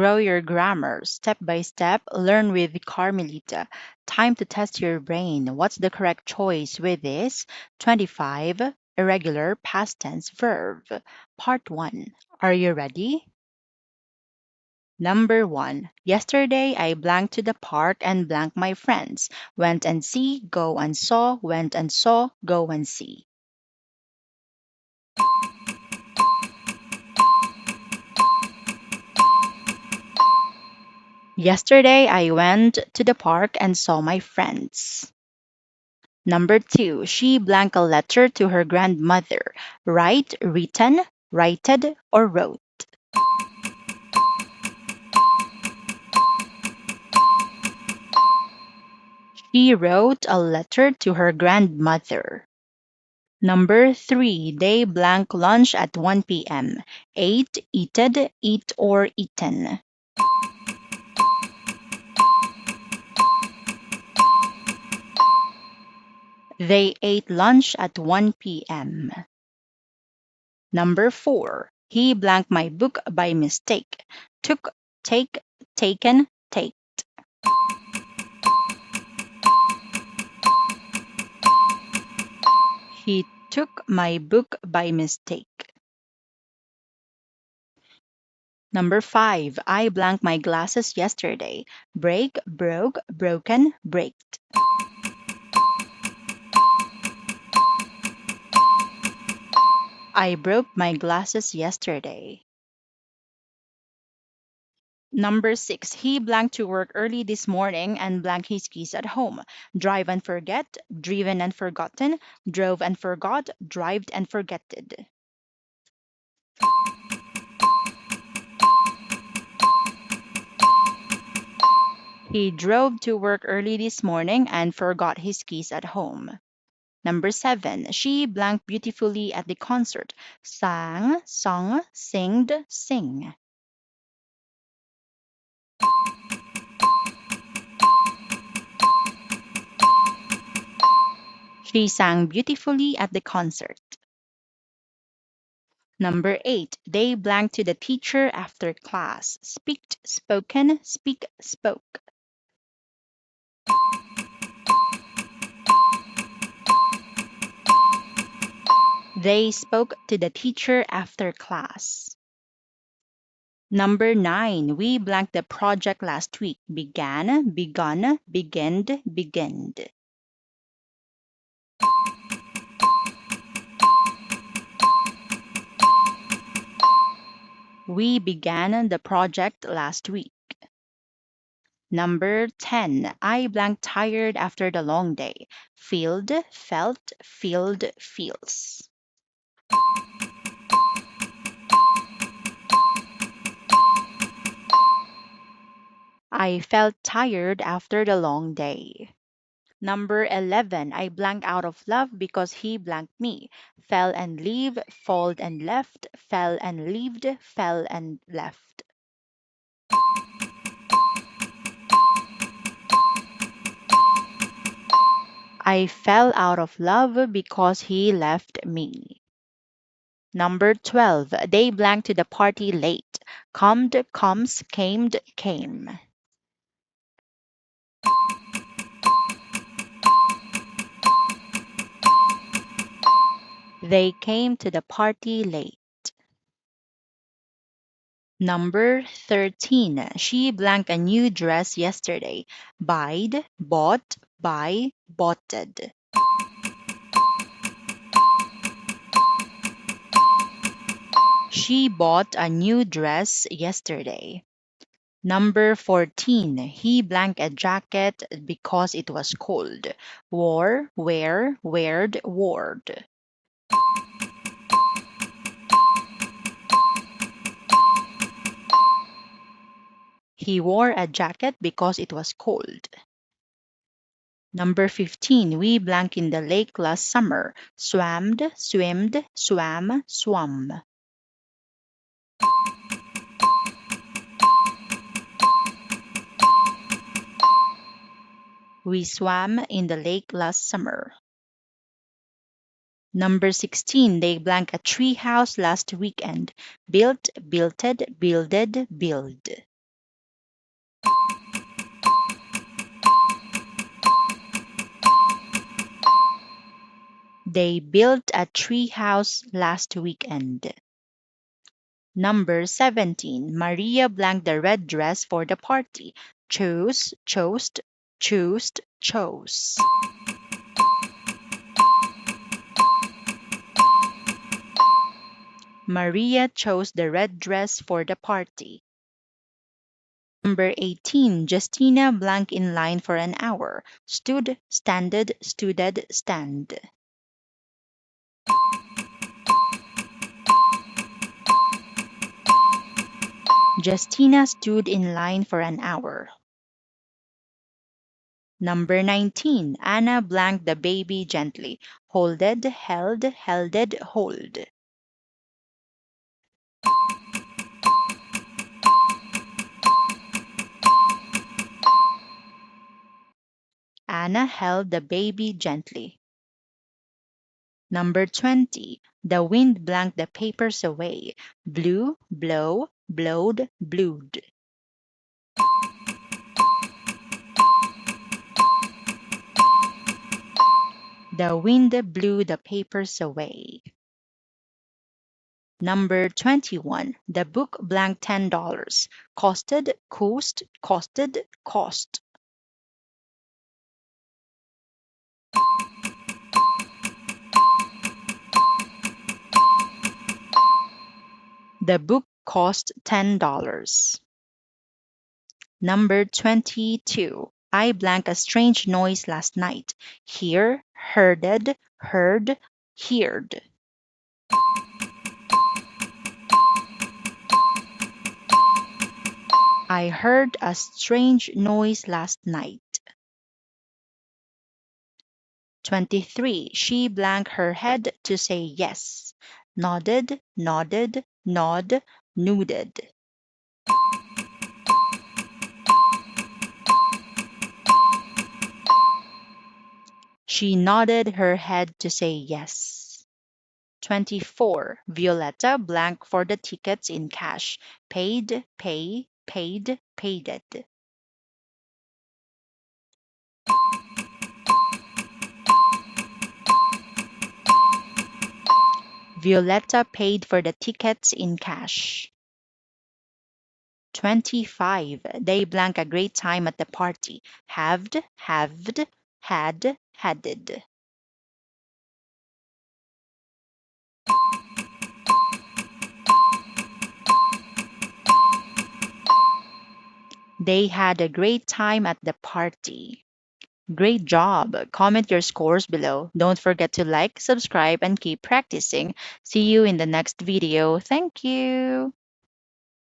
Grow your grammar step by step. Learn with Carmelita. Time to test your brain. What's the correct choice with this? 25. Irregular past tense verb. Part 1. Are you ready? Number 1. Yesterday I blanked to the park and blanked my friends. Went and see, go and saw, went and saw, go and see. Yesterday I went to the park and saw my friends. Number 2, she blanked a letter to her grandmother. Write, written, writed, or wrote. She wrote a letter to her grandmother. Number 3, they blank lunch at 1 p.m. Ate, eated, eat, or eaten. They ate lunch at 1 p.m. Number 4, he blanked my book by mistake. Took, take, taken, take. He took my book by mistake. Number 5, I blanked my glasses yesterday. Break, broke, broken, braked. I broke my glasses yesterday. Number 6, he blanked to work early this morning and blanked his keys at home. Drive and forget, driven and forgotten, drove and forgot, drived and forgetted. He drove to work early this morning and forgot his keys at home. Number 7, she blanked beautifully at the concert. Sang, sung, singed, sing. She sang beautifully at the concert. Number 8, they blanked to the teacher after class. Speaked, spoken, speak, spoke. They spoke to the teacher after class. Number 9, we blanked the project last week. Began, begun, beginned, beginned. We began the project last week. Number 10, I blanked tired after the long day. Filled, felt, filled, feels. I felt tired after the long day. Number 11, I blanked out of love because he blanked me. Fell and leave, fold and left, fell and lived, fell and left. I fell out of love because he left me. Number 12, they blanked to the party late. Comed, comes, camed, came. They came to the party late. Number 13, she blanked a new dress yesterday. Buyed, bought, buy, boughted. She bought a new dress yesterday. Number 14, he blanked a jacket because it was cold. Wore, wear, weared, ward. He wore a jacket because it was cold. Number 15, we blanked in the lake last summer. Swammed, swimmed, swam, swum. We swam in the lake last summer. Number 16, they blanked a tree house last weekend. Built, builted, builded, build. They built a tree house last weekend. Number 17. Maria blanked the red dress for the party. Chose. Maria chose the red dress for the party. Number 18. Justina blanked in line for an hour. Stand. Justina stood in line for an hour. Number 19. Anna blanked the baby gently. Helded, hold. Anna held the baby gently. Number 20. The wind blanked the papers away. Blowed. The wind blew the papers away. Number 21. The book blanked $10. Cost. The book cost $10. Number 22. I blank a strange noise last night. Heard, heard. I heard a strange noise last night. 23. She blanked her head to say yes. Nodded, nooded. She nodded her head to say yes. 24. Violetta blanked for the tickets in cash. Paid it. Violetta paid for the tickets in cash. 25. They blank a great time at the party. Had. They had a great time at the party. Great job! Comment your scores below. Don't forget to like, subscribe, and keep practicing. See you in the next video. Thank you.